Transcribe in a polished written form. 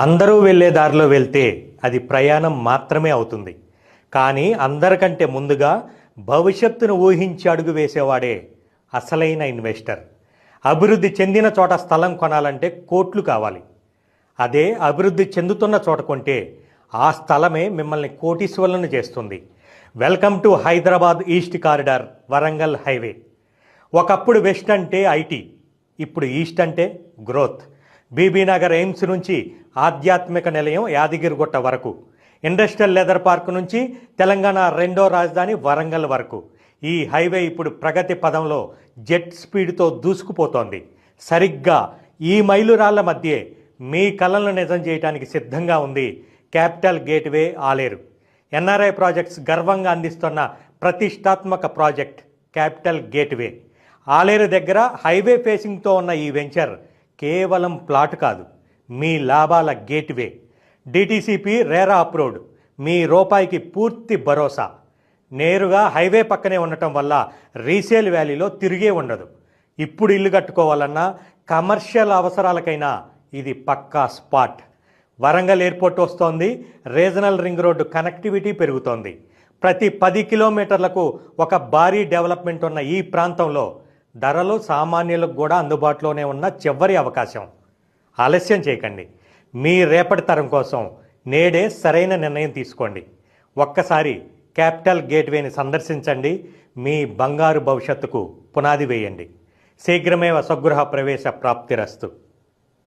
అందరూ వెళ్ళే దారిలో వెళ్తే అది ప్రయాణం మాత్రమే అవుతుంది. కానీ అందరికంటే ముందుగా భవిష్యత్తును ఊహించి అడుగు వేసేవాడే అసలైన ఇన్వెస్టర్. అభివృద్ధి చెందిన చోట స్థలం కొనాలంటే కోట్లు కావాలి. అదే అభివృద్ధి చెందుతున్న చోట కొంటే ఆ స్థలమే మిమ్మల్ని కోటీశ్వరులను చేస్తుంది. Welcome to Hyderabad east corridor, Warangal highway. ఒకప్పుడు వెస్ట్ అంటే ఐటీ, ఇప్పుడు ఈస్ట్ అంటే గ్రోత్. బీబీనగర్ ఎయిమ్స్ నుంచి ఆధ్యాత్మిక నిలయం యాదగిరిగుట్ట వరకు, ఇండస్ట్రియల్ లెదర్ పార్క్ నుంచి తెలంగాణ రెండో రాజధాని వరంగల్ వరకు ఈ హైవే ఇప్పుడు ప్రగతి పదంలో జెట్ స్పీడ్తో దూసుకుపోతోంది. సరిగ్గా ఈ మైలురాళ్ల మధ్యే మీ కలలను నిజం చేయడానికి సిద్ధంగా ఉంది capital gateway Aler. NRI projects గర్వంగా అందిస్తున్న ప్రతిష్టాత్మక ప్రాజెక్ట్ క్యాపిటల్ గేట్వే. ఆలేరు దగ్గర హైవే ఫేసింగ్తో ఉన్న ఈ వెంచర్ కేవలం ప్లాట్ కాదు, మీ లాభాల గేట్వే. డిటిసిపి రేరా అప్రూవ్డ్, మీ రూపాయికి పూర్తి భరోసా. నేరుగా హైవే పక్కనే ఉండటం వల్ల రీసేల్ వ్యాలీలో తిరిగే ఉండదు. ఇప్పుడు ఇల్లు కట్టుకోవాలన్నా, కమర్షియల్ అవసరాలకైనా ఇది పక్కా స్పాట్. వరంగల్ ఎయిర్పోర్ట్ వస్తోంది, రీజనల్ రింగ్ రోడ్డు కనెక్టివిటీ పెరుగుతోంది. ప్రతి 10 కిలోమీటర్లకు ఒక భారీ డెవలప్మెంట్ ఉన్న ఈ ప్రాంతంలో ధరలు సామాన్యులకు కూడా అందుబాటులోనే ఉన్న చివరి అవకాశం. ఆలస్యం చేయకండి. మీ రేపటి తరం కోసం నేడే సరైన నిర్ణయం తీసుకోండి. ఒక్కసారి క్యాపిటల్ గేట్వేని సందర్శించండి. మీ బంగారు భవిష్యత్తుకు పునాది వేయండి. శీఘ్రమేవ స్వగృహ ప్రవేశ ప్రాప్తిరస్తు.